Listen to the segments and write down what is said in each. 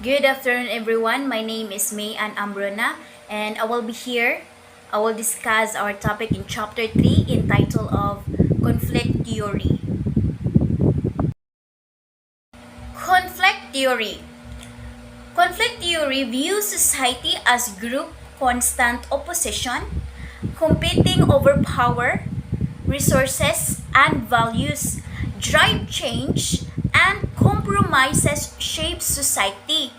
Good afternoon, everyone. My name is May Ann Ambrona, and I will be here. I will discuss our topic in Chapter 3 entitled of Conflict Theory. Conflict Theory. Conflict theory views society as group constant opposition, competing over power, resources, and values, drive change, and compromises shape society.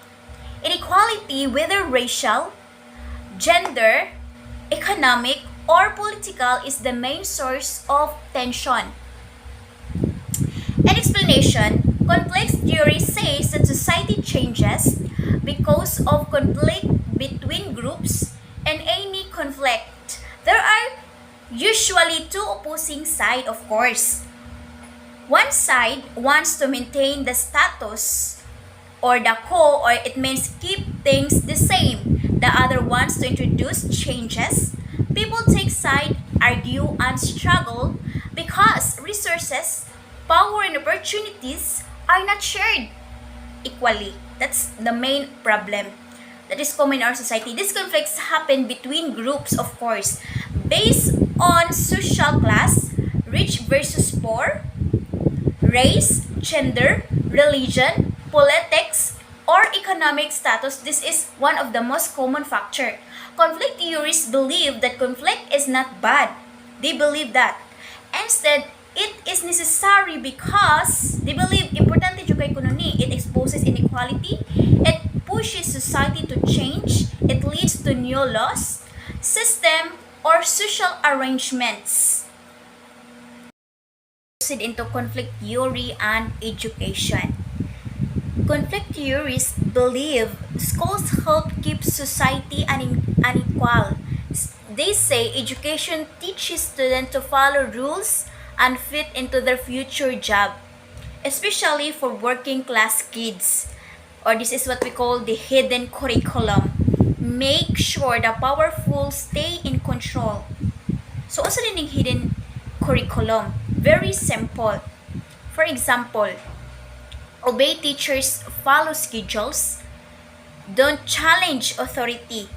Inequality, whether racial, gender, economic, or political, is the main source of tension. An explanation, conflict theory says that society changes because of conflict between groups, and any conflict. There are usually two opposing sides, of course. One side wants to maintain the status or the quo, or it means keep things the same. The other wants to introduce changes. People take side, argue, and struggle because resources, power, and opportunities are not shared equally. That's the main problem that is common in our society. These conflicts happen between groups, of course, based on social class, rich versus poor, race, gender, religion, politics, or economic status. This is one of the most common factor. Conflict theorists believe that conflict is not bad. They believe that. Instead, it is necessary because they believe importante jud kay kuno ni. It exposes inequality, it pushes society to change, it leads to new laws, system, or social arrangements. Proceed into conflict theory and education. Conflict theorists believe schools help keep society unequal. They say education teaches students to follow rules and fit into their future job, especially for working class kids. Or this is what we call the hidden curriculum. Make sure the powerful stay in control. So also din yung hidden curriculum. Very simple. For example, obey teachers, follow schedules, don't challenge authority.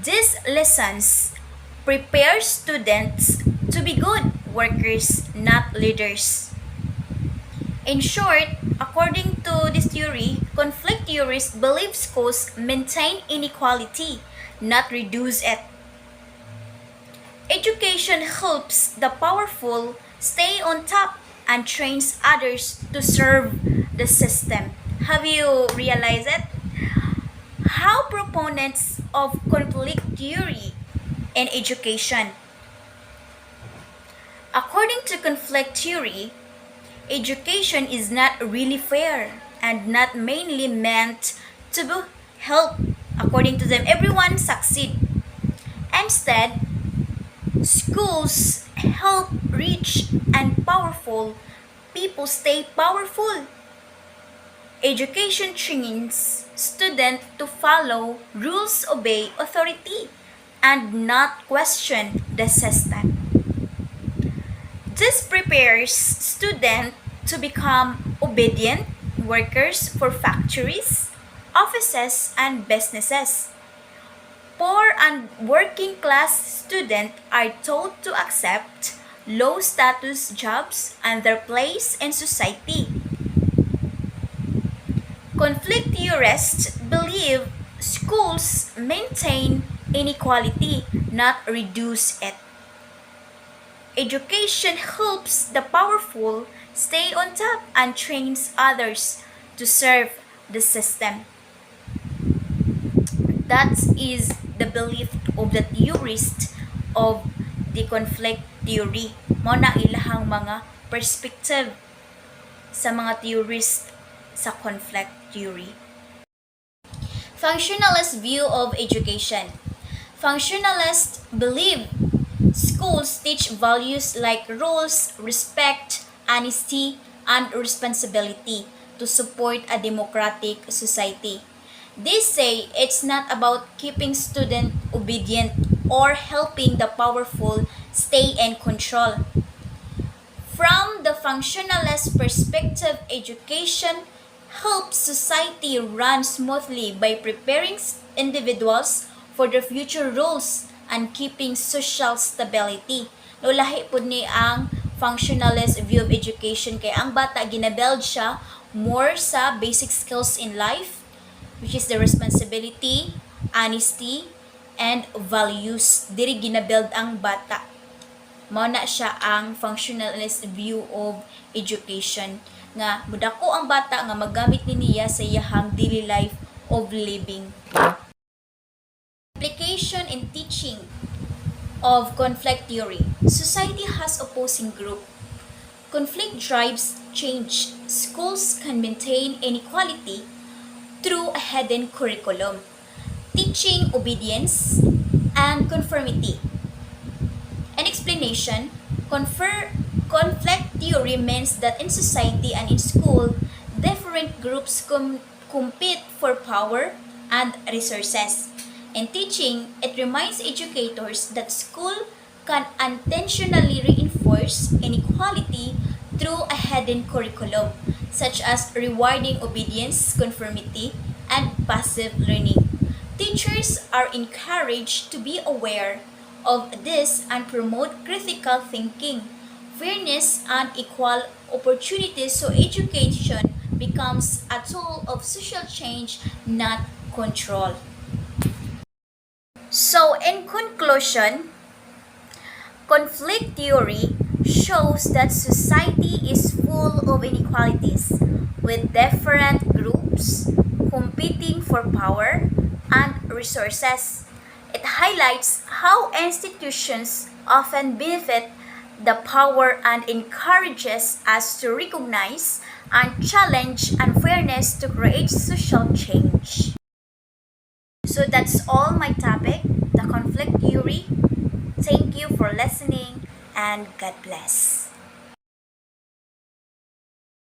These lessons prepare students to be good workers, not leaders. In short, according to this theory, conflict theorists believe schools maintain inequality, not reduce it. Education helps the powerful stay on top and trains others to serve the system. Have you realized it? How proponents of conflict theory in education? According to conflict theory, education is not really fair and not mainly meant to help, according to them, everyone succeed. Instead, schools help rich and powerful people stay powerful. Education trains students to follow rules, obey authority, and not question the system. This prepares students to become obedient workers for factories, offices, and businesses. Poor and working class students are taught to accept low status jobs and their place in society. Conflict theorists believe schools maintain inequality, not reduce it. Education helps the powerful stay on top and trains others to serve the system. That is the belief of the theorist of the conflict theory. Mao na ilahang mga perspective sa mga theorist sa conflict theory. Functionalist view of education. Functionalists believe schools teach values like rules, respect, honesty, and responsibility to support a democratic society. They say it's not about keeping students obedient or helping the powerful stay in control. From the functionalist perspective, education helps society run smoothly by preparing individuals for their future roles and keeping social stability. No, lahi po ni ang functionalist view of education kay ang bata ginabuild siya more sa basic skills in life, which is the responsibility, honesty, and values. Diri ginabuild ang bata. Mao na siya ang functionalist view of education nga mudako ang bata nga magamit ni niya sa iyahang daily life of living. Application and teaching of conflict theory. Society has opposing group. Conflict drives change. Schools can maintain inequality through a hidden curriculum, teaching obedience and conformity. An explanation, conflict theory means that in society and in school, different groups compete for power and resources. In teaching, it reminds educators that school can intentionally reinforce inequality through a hidden curriculum, such as rewarding obedience, conformity, and passive learning. Teachers are encouraged to be aware of this and promote critical thinking, fairness, and equal opportunities so education becomes a tool of social change, not control. So, in conclusion, conflict theory shows that society is full of inequalities with different groups competing for power and resources. It highlights how institutions often benefit the power and encourages us to recognize and challenge unfairness to create social change. So that's all my topic, the conflict theory. Thank you for listening and God bless.